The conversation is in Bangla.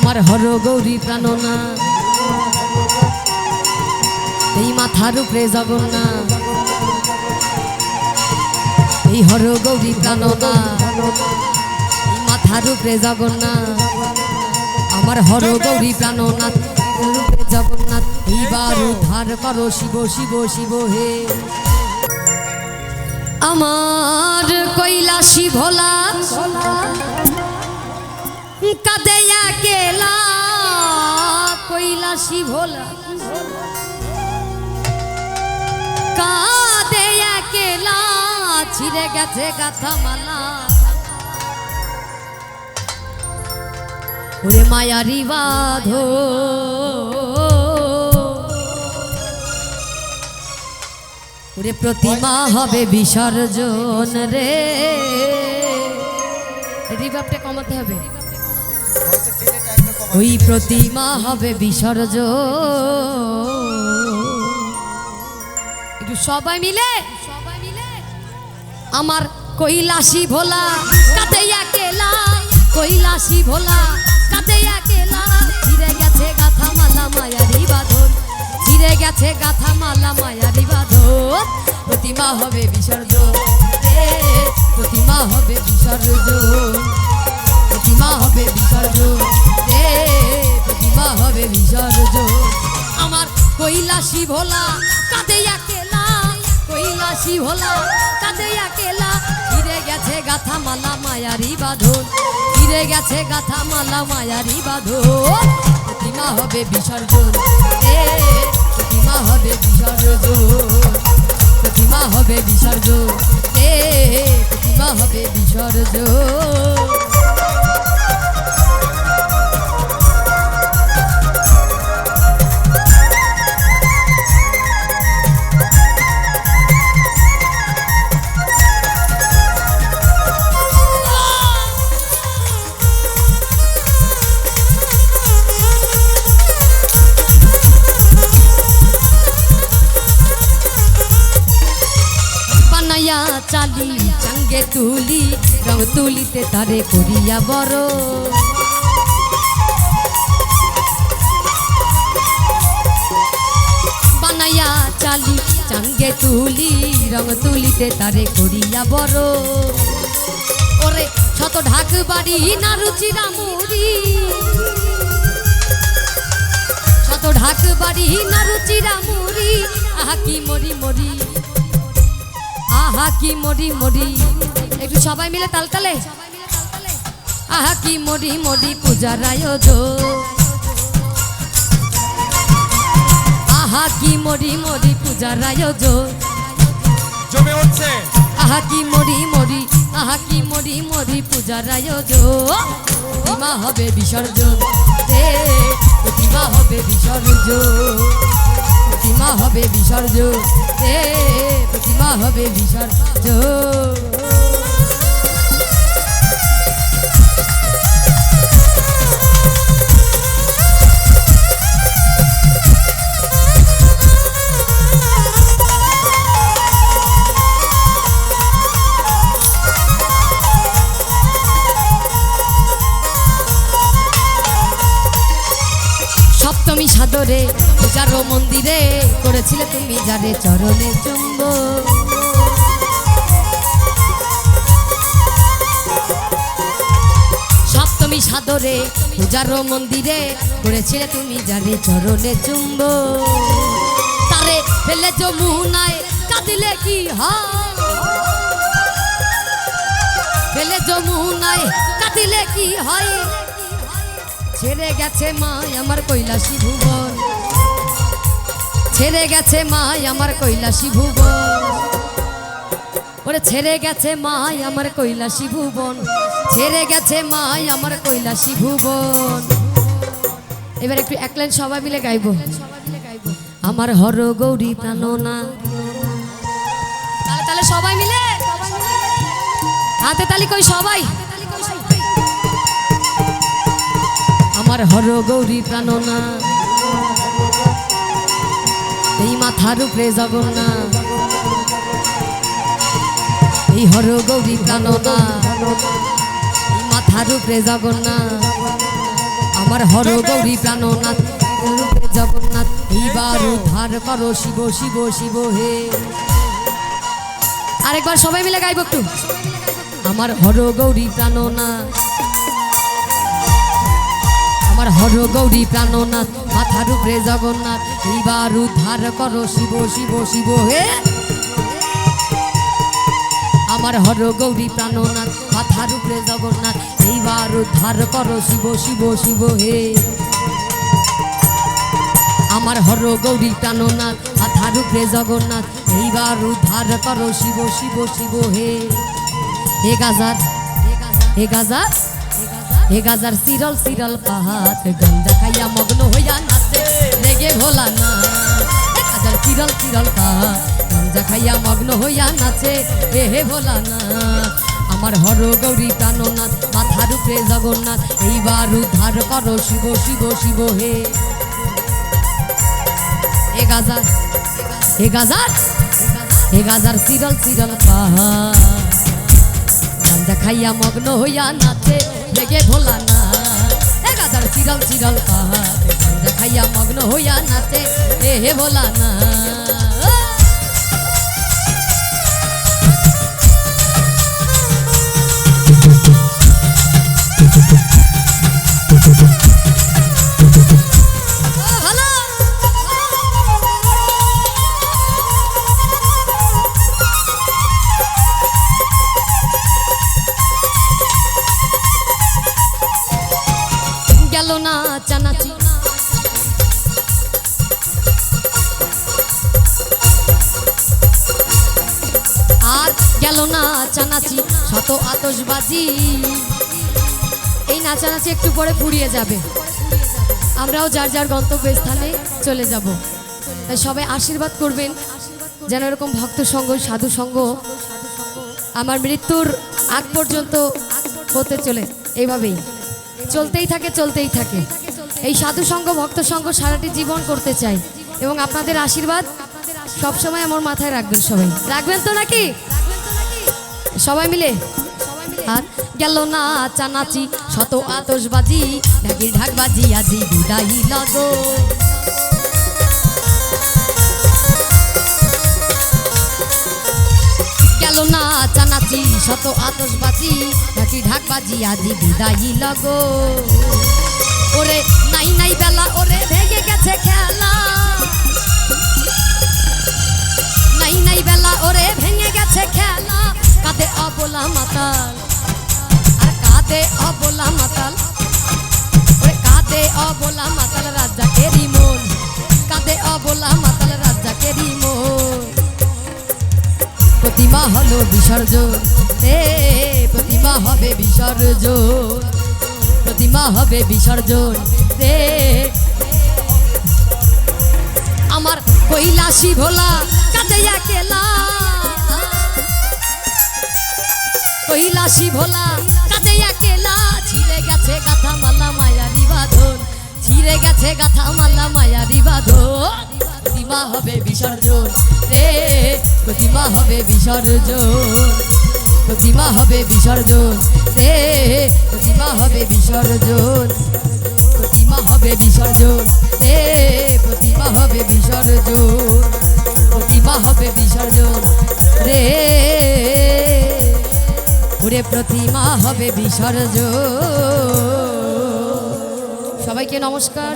আমার হর গৌরী প্রাণনা এই মাথার উপরে জগন্নাথ এই হর গৌরী প্রাণনা এই মাথার উপরে জগন্নাথ আমার হর গৌরী প্রাণনাথ রূপে জগন্নাথ এইবার উদ্ধার করো শিব শিব শিব হে আমার কৈলাসী ভোলা কাঁদে একলা কৈলাসী ভোলা কাঁদে একলা ছিঁড়ে গেছে গাথা মালা ওরে মায়ারি বাঁধো ওরে প্রতিমা হবে বিসর্জন রে রিভাবটা কমাতে হবে ওই প্রতিমা হবে বিসর্জন একটু সবাই মিলে আমার কৈলাসী ভোলা কাঁদে একলা কৈলাসী ভোলা কাঁদে একলা ছিঁড়ে গেছে গাথা মালা মায়ারি বাঁধন ছিঁড়ে গেছে গাথা মালা মায়ারি বাঁধন প্রতিমা হবে বিসর্জন রে প্রতিমা হবে বিসর্জন প্রতিমা হবে বিসর্জন রে প্রতিমা হবে বিসর্জন আমার কৈলাসী ভোলা কাঁদে একলা কৈলাসী ভোলা কাঁদে একলা ছিঁড়ে গেছে গাথা মালা মায়ারি বাঁধন ছিঁড়ে গেছে গাথা মালা মায়ারি বাঁধন প্রতিমা হবে বিসর্জন রে প্রতিমা হবে বিসর্জন প্রতিমা হবে বিসর্জন রে প্রতিমা হবে বিসর্জন চালি চাঙ্গে তুলি রং তুলিতে তারে করিয়া বড় বানাইয়া চালি চাঙ্গে তুলি রং তুলিতে তারে করিয়া বড় ওরে শত ঢাক বাড়ি না রুচিরা মুড়ি শত ঢাক বাড়ি না রুচিরা মুড়ি আহা কি মরি মরি আহা কি মরি মরি একটু সবাই মিলে তালতালে আহা কি মরি মরি পূজার আয়োজন আহা কি মরি মরি পূজার আয়োজন জমে উঠছে আহা কি মরি মরি আহা কি মরি মরি পূজার আয়োজন প্রতিমা হবে বিসর্জন রে প্রতিমা হবে বিসর্জন প্রতিমা হবে বিসর্জন রে প্রতিমা হবে বিসর্জন সপ্তমী সাদরে পূজারো মন্দিরে করেছিলে তুমি যারে চরণে চুম্ব সপ্তমী সাদরে পূজারো মন্দিরে করেছিলে তুমি যারে চরণে চুম্ব তারে ফেলে যমুনায় কাঁদিলে কি হয় ফেলে যমুনায় কাঁদিলে কি হয় ছেড়ে গেছে মা আমার কৈলাসী ভুবন ছেড়ে গেছে মা আমার কৈলাসী ভুবন ওরে ছেড়ে গেছে মা আমার কৈলাসী ভুবন ছেড়ে গেছে মা আমার কৈলাসী ভুবন এবার একটু এক লাইন সবাই মিলে গাইবো আমার হর গৌরী প্রাণনা তাহলে তাহলে সবাই মিলে হাতে তালি কই সবাই আমার হর গৌরী প্রাণনা এই মাথার উপরে জগন্নাথ এই হর গৌরী প্রাণনা এই মাথার উপরে জগন্নাথ আমার হর গৌরী প্রাণনাথ রূপে জগন্নাথ এইবার উদ্ধার করো শিব শিব শিব হে। আরেকবার সবাই মিলে গাইব একটু। আমার হর গৌরী প্রাণনাথ, আমার হর গৌরী প্রাণনাথ মাথার উপরে জগন্নাথ এইবার উদ্ধার করো শিব শিব শিব হে। আমার হর গৌরী প্রাণনাথ মাথার উপরে জগন্নাথ এইবার উদ্ধার করো শিব শিব শিব হে। আমার হর গৌরী প্রাণনাথ মাথার উপরে জগন্নাথ এইবার উদ্ধার করো শিব শিব শিব হে। হে গাজার, হে গাজার, হে গাজার সিরল সিরল পাহাত গঞ্জা খাইয়া মগ্ন হইয়া নাচে রেগে ভোলা না। হে গাজার সিরল সিরল পাহাত গঞ্জা খাইয়া মগ্ন হইয়া নাচে হে হে ভোলা না। আমার হর গৌরী প্রাণনাথ মাথার উপরে জগন্নাথ এইবার উদ্ধার করো শিব শিব শিব হে। হে গাজার, হে গাজার, হে গাজার সিরল সিরল পাহাত গাঞ্জা খাইয়া মগ্ন হইয়া নাচে রেগে ভোলা না। হে গাজার চিরল চিরল পাহাড় গাঞ্জা খাইয়া মগ্ন হইয়া নাচে হে হে ভোলা না। গেল না চানাচি আর গেল না চানাচি শত আতশবাজি। এই নাচানাচি একটু পরে ফুরিয়ে যাবে, আমরাও যার যার গন্তব্যস্থানে চলে যাব। তাই সবাই আশীর্বাদ করবেন যেন এরকম ভক্ত সঙ্গ সাধু সঙ্গ আমার মৃত্যুর আগ পর্যন্ত হতে চলে, এইভাবেই চলতেই থাকে চলতেই থাকে। এই সাধু সঙ্গ ভক্ত সঙ্গ সারাটি জীবন করতে চাই এবং আপনাদের আশীর্বাদ সবসময় আমার মাথায় রাখবেন। সবাই রাখবেন তো নাকি? সবাই মিলে। আর গেল না চানাচি শত আতশবাজি ঢাকির ঢাকবাজি আজি বিদায় লাগো। গেল না চানাচি শত আতশবাজি ঢাকি ঢাকবাজি আজি বিদায় লাগো। ওরে নাই নাই বেলা ওরে ভেঙে গেছে খেলা, নাই নাই বেলা ওরে ভেঙে গেছে খেলা। কাঁদে অবলা মাতাল আর কাঁদে অবলা মাতাল, ওরে কাঁদে অবলা মাতাল রাজা কেরি মন, কাঁদে অবলা মাতাল রাজা কেরি মন। প্রতিমা হলো বিসর্জন, এ প্রতিমা হবে বিসর্জন, প্রতিমা হবে বিসর্জন রে। আমার কৈলাসী ভোলা কাঁদে একেলা, কৈলাসী ভোলা কাঁদে একেলা। ছিঁড়ে গেছে গাথা মালা মায়ারি বাঁধন, ছিঁড়ে গেছে গাথা মালা মায়ারি বাঁধন। প্রতিমা হবে বিসর্জন রে, প্রতিমা হবে বিসর্জন, প্রতিমা হবে বিসর্জন রে, প্রতিমা হবে বিসর্জন, প্রতিমা হবে বিসর্জন রে, প্রতিমা হবে বিসর্জন, প্রতিমা হবে বিসর্জন রে, ওরে প্রতিমা হবে বিসর্জন। সবাইকে নমস্কার।